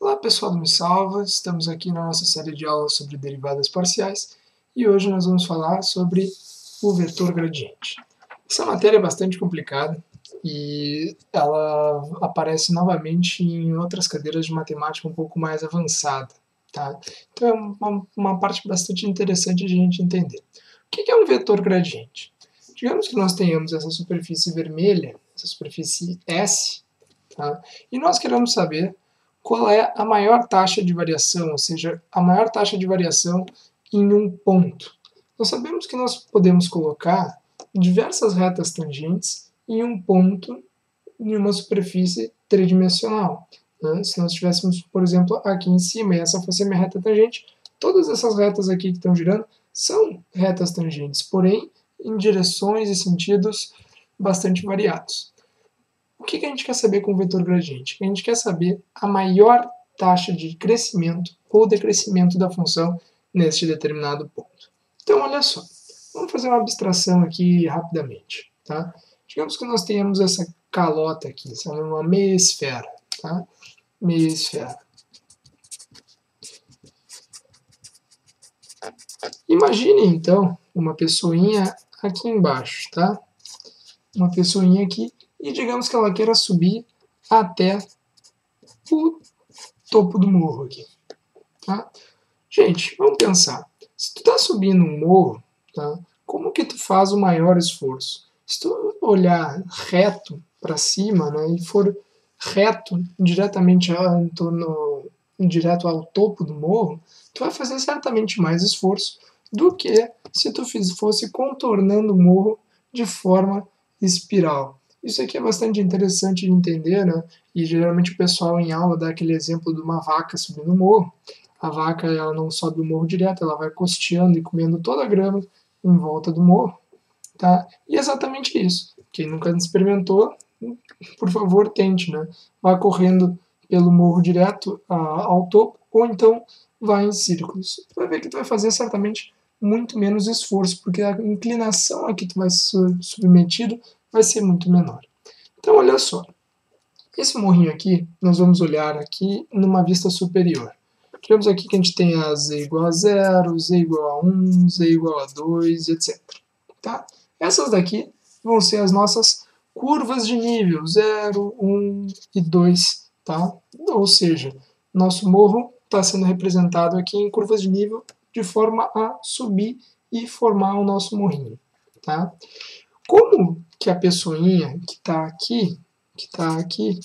Olá pessoal do Me Salva, estamos aqui na nossa série de aulas sobre derivadas parciais e hoje nós vamos falar sobre o vetor gradiente. Essa matéria é bastante complicada e ela aparece novamente em outras cadeiras de matemática um pouco mais avançada, tá? Então é uma parte bastante interessante de a gente entender. O que é um vetor gradiente? Digamos que nós tenhamos essa superfície vermelha, essa superfície S, tá? E nós queremos saber qual é a maior taxa de variação, ou seja, a maior taxa de variação em um ponto. Nós sabemos que nós podemos colocar diversas retas tangentes em um ponto em uma superfície tridimensional. Né? Se nós tivéssemos, por exemplo, aqui em cima, e essa fosse a minha reta tangente, todas essas retas aqui que estão girando são retas tangentes, porém em direções e sentidos bastante variados. O que a gente quer saber com o vetor gradiente? A gente quer saber a maior taxa de crescimento ou decrescimento da função neste determinado ponto. Então, olha só, vamos fazer uma abstração aqui rapidamente. Tá? Digamos que nós tenhamos essa calota aqui, essa é uma meia esfera. Tá? Meia esfera. Imagine, então, uma pessoinha aqui embaixo. Tá? Uma pessoinha aqui. E digamos que ela queira subir até o topo do morro aqui. Tá? Gente, vamos pensar. Se tu está subindo um morro, tá? Como que tu faz o maior esforço? Se tu olhar reto para cima, né, e for reto diretamente direto ao topo do morro, tu vai fazer certamente mais esforço do que se tu fosse contornando o morro de forma espiral. Isso aqui é bastante interessante de entender, né? E geralmente o pessoal em aula dá aquele exemplo de uma vaca subindo o morro. A vaca ela não sobe o morro direto, ela vai costeando e comendo toda a grama em volta do morro. Tá? E é exatamente isso. Quem nunca experimentou, por favor, tente. Né? Vá correndo pelo morro direto ao topo, ou então vá em círculos. Tu vai ver que tu vai fazer certamente muito menos esforço, porque a inclinação a que tu vai ser submetido vai ser muito menor. Então, olha só. Esse morrinho aqui, nós vamos olhar aqui numa vista superior. Digamos aqui que a gente tem a z igual a 0, z igual a 1, z igual a 2, etc. Tá? Essas daqui vão ser as nossas curvas de nível, 0, 1 e 2. Tá? Ou seja, nosso morro está sendo representado aqui em curvas de nível de forma a subir e formar o nosso morrinho. Tá? Como que a pessoinha que está aqui,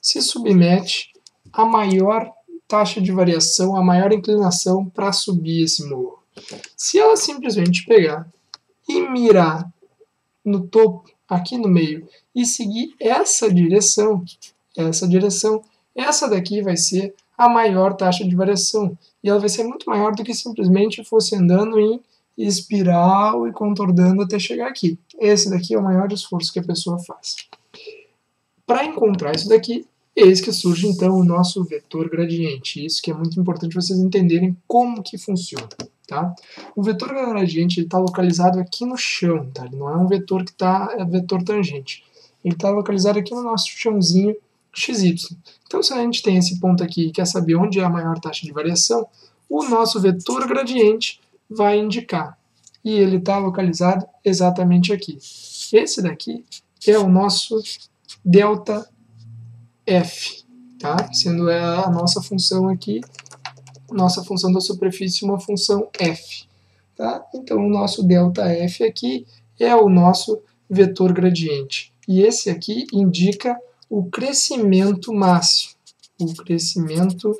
se submete à maior taxa de variação, à maior inclinação para subir esse morro? Se ela simplesmente pegar e mirar no topo, aqui no meio, e seguir essa direção, essa daqui vai ser a maior taxa de variação. E ela vai ser muito maior do que simplesmente fosse andando em espiral e contornando até chegar aqui. Esse daqui é o maior esforço que a pessoa faz. Para encontrar isso daqui, eis que surge então o nosso vetor gradiente. Isso que é muito importante vocês entenderem como que funciona. Tá? O vetor gradiente está localizado aqui no chão, tá? Ele não é um vetor que é vetor tangente. Ele está localizado aqui no nosso chãozinho XY. Então, se a gente tem esse ponto aqui e quer saber onde é a maior taxa de variação, o nosso vetor gradiente vai indicar. E ele está localizado exatamente aqui. Esse daqui é o nosso delta f, tá? Sendo a nossa função aqui, nossa função da superfície, uma função f. Tá? Então, o nosso delta f aqui é o nosso vetor gradiente. E esse aqui indica o crescimento máximo. O crescimento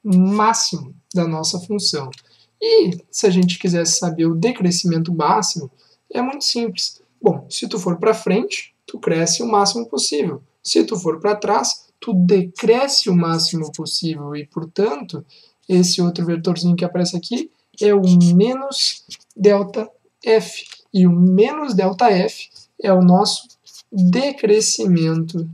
máximo da nossa função. E se a gente quisesse saber o decrescimento máximo, é muito simples. Bom, se tu for para frente, tu cresce o máximo possível. Se tu for para trás, tu decresce o máximo possível. E, portanto, esse outro vetorzinho que aparece aqui é o menos delta f. E o menos delta f é o nosso decrescimento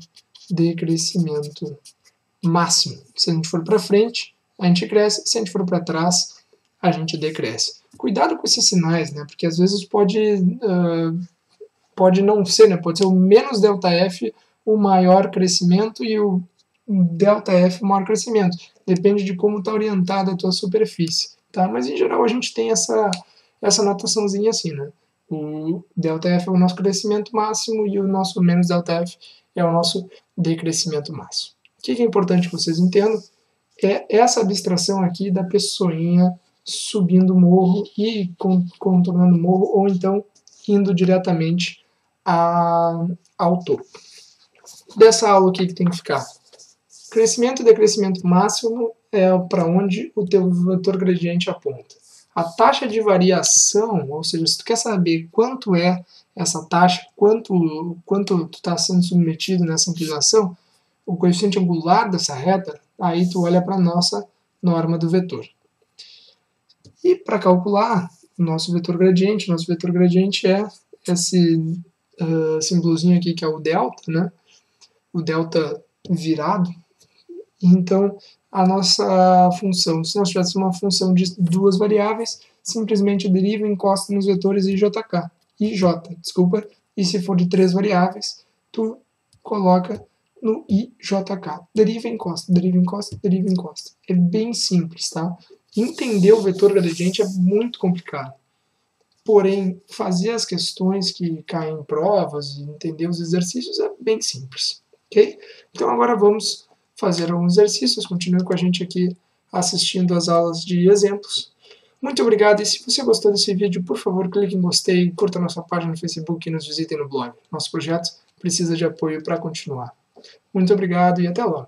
máximo. Se a gente for para frente, a gente cresce. Se a gente for para trás, a gente decresce. Cuidado com esses sinais, né? Porque às vezes pode não ser, né? Pode ser o menos delta f o maior crescimento e o delta f o maior crescimento. depende de como está orientada a tua superfície, tá? Mas em geral a gente tem essa notaçãozinha assim, né? O ΔF é o nosso crescimento máximo e o nosso menos ΔF é o nosso decrescimento máximo. O que é importante que vocês entendam é essa abstração aqui da pessoinha subindo o morro e contornando o morro, ou então indo diretamente ao topo. Dessa aula, o que tem que ficar? Crescimento e decrescimento máximo é para onde o teu vetor gradiente aponta. A taxa de variação, ou seja, se tu quer saber quanto é essa taxa, quanto tu está sendo submetido nessa inclinação, o coeficiente angular dessa reta, aí tu olha para a nossa norma do vetor. E para calcular o nosso vetor gradiente é esse símbolozinho aqui que é o delta, né? O delta virado. Então, a nossa função, se nós tivéssemos uma função de duas variáveis, simplesmente deriva e encosta nos vetores IJ, e se for de três variáveis, tu coloca no IJK. Deriva, encosta, deriva, encosta, deriva, encosta. É bem simples, tá? Entender o vetor gradiente é muito complicado. Porém, fazer as questões que caem em provas e entender os exercícios é bem simples, ok? Então agora vamos fazer alguns exercícios. Continue com a gente aqui assistindo as aulas de exemplos. Muito obrigado, e se você gostou desse vídeo, por favor, clique em gostei, curta nossa página no Facebook e nos visitem no blog. Nosso projeto precisa de apoio para continuar. Muito obrigado e até lá!